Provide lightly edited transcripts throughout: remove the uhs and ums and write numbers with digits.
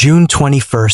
June 21,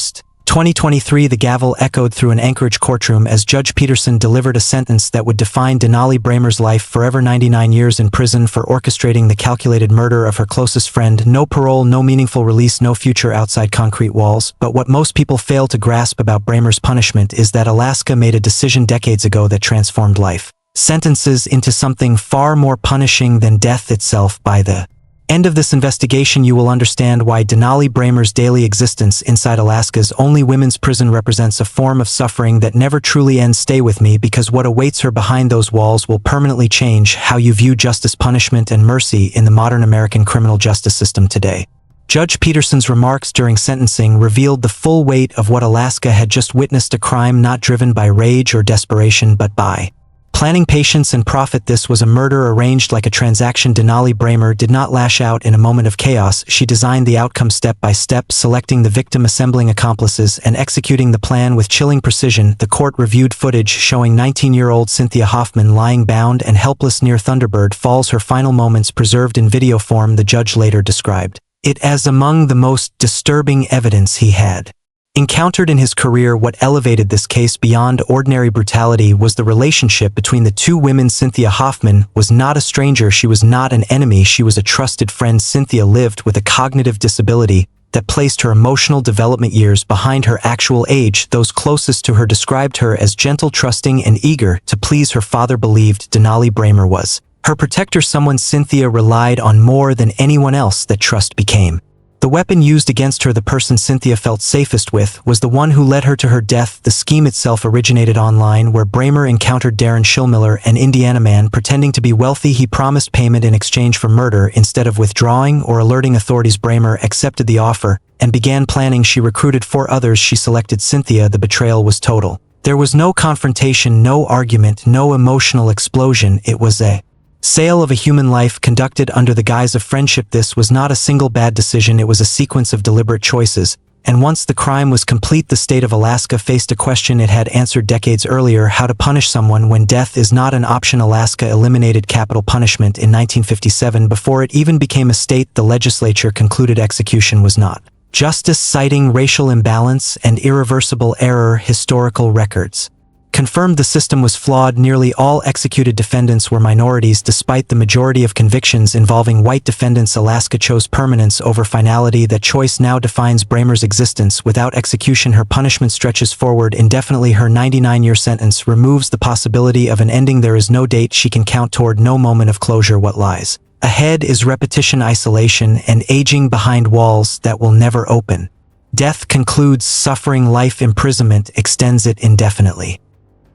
2023, the gavel echoed through an Anchorage courtroom as Judge Peterson delivered a sentence that would define Denali Brehmer's life forever: 99 years in prison for orchestrating the calculated murder of her closest friend. No parole, no meaningful release, no future outside concrete walls. But what most people fail to grasp about Bramer's punishment is that Alaska made a decision decades ago that transformed life sentences into something far more punishing than death itself. By the end of this investigation, you will understand why Denali Brehmer's daily existence inside Alaska's only women's prison represents a form of suffering that never truly ends. Stay with me, because what awaits her behind those walls will permanently change how you view justice, punishment, and mercy in the modern American criminal justice system today. Judge Peterson's remarks during sentencing revealed the full weight of what Alaska had just witnessed: a crime not driven by rage or desperation, but by planning, patience, and profit. This was a murder arranged like a transaction. Denali Brehmer did not lash out in a moment of chaos. She designed the outcome step by step, selecting the victim, assembling accomplices, and executing the plan with chilling precision. The court reviewed footage showing 19-year-old Cynthia Hoffman lying bound and helpless near Thunderbird Falls, her final moments preserved in video form. The judge later described it as among the most disturbing evidence he had encountered in his career. What elevated this case beyond ordinary brutality was the relationship between the two women. Cynthia Hoffman was not a stranger. She was not an enemy. She was a trusted friend. Cynthia lived with a cognitive disability that placed her emotional development years behind her actual age. Those closest to her described her as gentle, trusting, and eager to please. Her father believed Denali Brehmer was her protector, someone Cynthia relied on more than anyone else. That trust became the weapon used against her. The person Cynthia felt safest with was the one who led her to her death. The scheme itself originated online, where Bramer encountered Darren Schillmiller, an Indiana man pretending to be wealthy. He promised payment in exchange for murder. Instead of withdrawing or alerting authorities, Bramer accepted the offer and began planning. She recruited 4 others. She selected Cynthia. The betrayal was total. There was no confrontation, no argument, no emotional explosion. It was a sale of a human life conducted under the guise of friendship. This was not a single bad decision. It was a sequence of deliberate choices. And once the crime was complete, the state of Alaska faced a question it had answered decades earlier: how to punish someone when death is not an option. Alaska eliminated capital punishment in 1957 before it even became a state. The legislature concluded execution was not justice, citing racial imbalance and irreversible error. Historical records confirmed the system was flawed. Nearly all executed defendants were minorities. Despite the majority of convictions involving white defendants, Alaska chose permanence over finality. That choice now defines Bramer's existence. Without execution, her punishment stretches forward indefinitely. Her 99-year sentence removes the possibility of an ending. There is no date she can count toward, no moment of closure. What lies ahead is repetition, isolation, and aging behind walls that will never open. Death concludes suffering. Life imprisonment extends it indefinitely.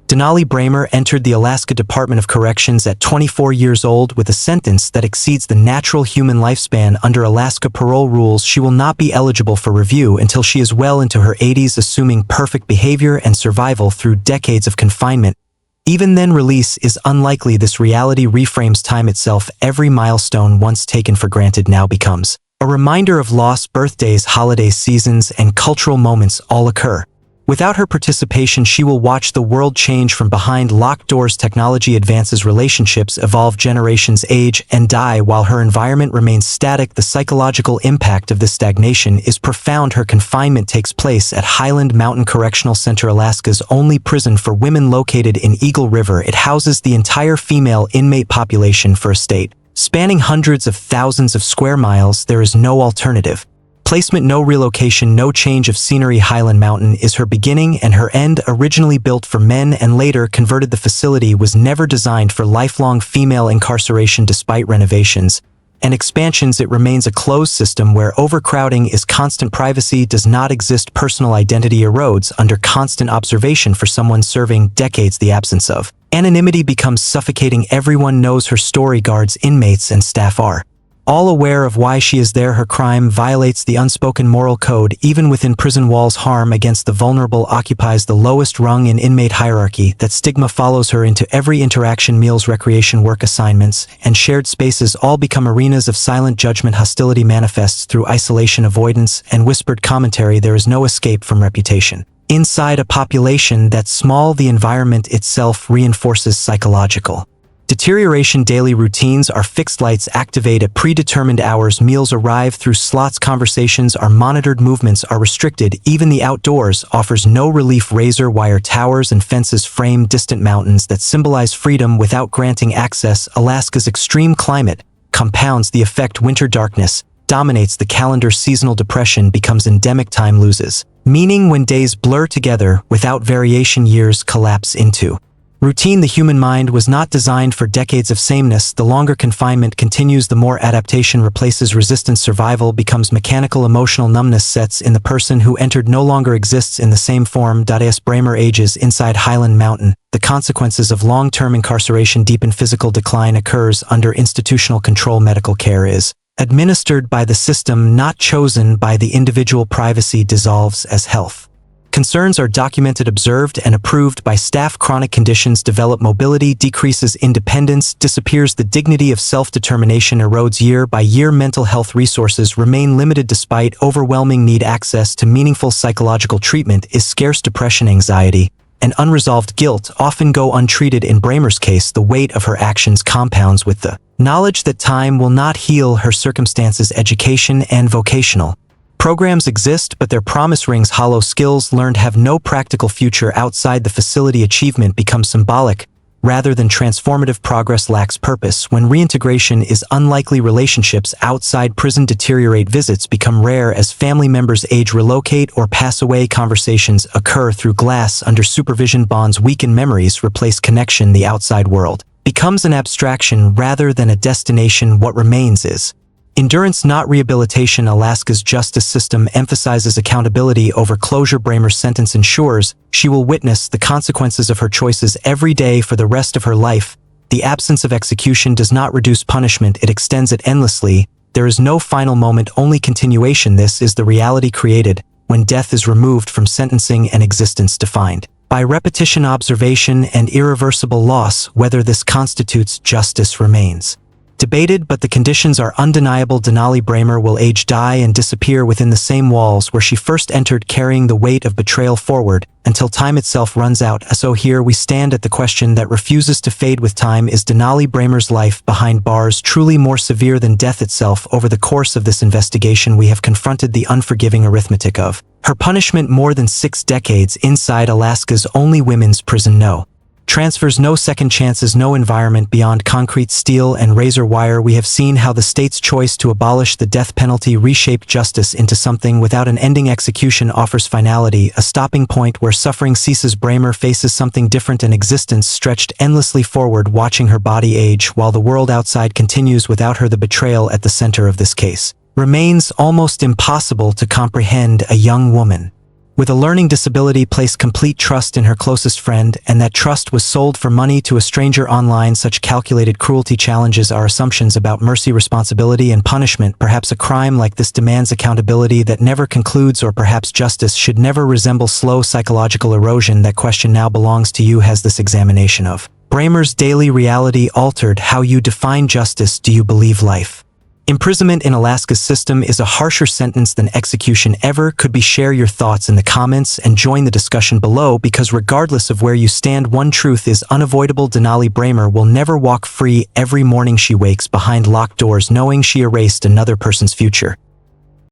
Denali Brehmer entered the Alaska Department of Corrections at 24 years old with a sentence that exceeds the natural human lifespan. Under Alaska parole rules, she will not be eligible for review until she is well into her 80s, assuming perfect behavior and survival through decades of confinement. Even then, release is unlikely. This reality reframes time itself. Every milestone once taken for granted now becomes a reminder of loss. Birthdays, holidays, seasons, and cultural moments all occur without her participation. She will watch the world change from behind locked doors. Technology advances, relationships evolve, generations age and die while her environment remains static. The psychological impact of this stagnation is profound. Her confinement takes place at Highland Mountain Correctional Center, Alaska's only prison for women, located in Eagle River. It houses the entire female inmate population for a state spanning hundreds of thousands of square miles. There is no alternative placement, no relocation, no change of scenery. Highland Mountain is her beginning and her end. Originally built for men and later converted, the facility was never designed for lifelong female incarceration. Despite renovations and expansions, it remains a closed system where overcrowding is constant. Privacy does not exist. Personal identity erodes under constant observation. For someone serving decades, the absence of anonymity becomes suffocating. Everyone knows her story. Guards, inmates, and staff are all aware of why she is there. Her crime violates the unspoken moral code. Even within prison walls, harm against the vulnerable occupies the lowest rung in inmate hierarchy. That stigma follows her into every interaction. Meals, recreation, work assignments, and shared spaces all become arenas of silent judgment. Hostility manifests through isolation, avoidance, and whispered commentary. There is no escape from reputation. Inside a population that small, the environment itself reinforces psychological Deterioration daily routines are fixed, lights activate at predetermined hours, meals arrive through slots, conversations are monitored, movements are restricted, even the outdoors offers no relief. Razor wire towers and fences frame distant mountains that symbolize freedom without granting access. Alaska's extreme climate compounds the effect. Winter darkness dominates the calendar. Seasonal depression becomes endemic. Time loses meaning when days blur together without variation. Years collapse into routine. The human mind was not designed for decades of sameness. The longer confinement continues, the more adaptation replaces resistance. Survival becomes mechanical. Emotional numbness sets in. The person who entered no longer exists in the same form. As Bramer ages inside Highland Mountain, the consequences of long-term incarceration deepen. Physical decline occurs under institutional control. Medical care is administered by the system, not chosen by the individual. Privacy dissolves as health concerns are documented, observed, and approved by staff. Chronic conditions develop. Mobility decreases. Independence disappears. The dignity of self-determination erodes year by year. Mental health resources remain limited despite overwhelming need. Access to meaningful psychological treatment is scarce. Depression, anxiety, and unresolved guilt often go untreated. In Bramer's case, the weight of her actions compounds with the knowledge that time will not heal her circumstances. Education and vocational programs exist, but their promise rings hollow. Skills learned have no practical future outside the facility. Achievement becomes symbolic rather than transformative. Progress lacks purpose when reintegration is unlikely. Relationships outside prison deteriorate. Visits become rare as family members age, relocate, or pass away. Conversations occur through glass under supervision. Bonds weaken. Memories replace connection. The outside world becomes an abstraction rather than a destination. What remains is endurance, not rehabilitation. Alaska's justice system emphasizes accountability over closure. Bramer's sentence ensures she will witness the consequences of her choices every day for the rest of her life. The absence of execution does not reduce punishment, it extends it endlessly. There is no final moment, only continuation. This is the reality created when death is removed from sentencing and existence defined by repetition, observation, and irreversible loss. Whether this constitutes justice remains debated, but the conditions are undeniable. Denali Brehmer will age, die, and disappear within the same walls where she first entered, carrying the weight of betrayal forward until time itself runs out. So here we stand at the question that refuses to fade with time. Is Denali Brehmer's life behind bars truly more severe than death itself? Over the course of this investigation, we have confronted the unforgiving arithmetic of her punishment. More than 6 decades inside Alaska's only women's prison. No transfers, no second chances, no environment beyond concrete, steel, and razor wire. We have seen how the state's choice to abolish the death penalty reshaped justice into something without an ending. Execution offers finality, a stopping point where suffering ceases. Bramer faces something different, an existence stretched endlessly forward, watching her body age while the world outside continues without her. The betrayal at the center of this case remains almost impossible to comprehend. A young woman with a learning disability placed complete trust in her closest friend, and that trust was sold for money to a stranger online. Such calculated cruelty challenges our assumptions about mercy, responsibility, and punishment. Perhaps a crime like this demands accountability that never concludes, or perhaps justice should never resemble slow psychological erosion. That question now belongs to you. Has this examination of Bramer's daily reality altered how you define justice? Do you believe life imprisonment in Alaska's system is a harsher sentence than execution ever could be? Share your thoughts in the comments and join the discussion below, because regardless of where you stand, one truth is unavoidable: Denali Brehmer will never walk free. Every morning she wakes behind locked doors knowing she erased another person's future.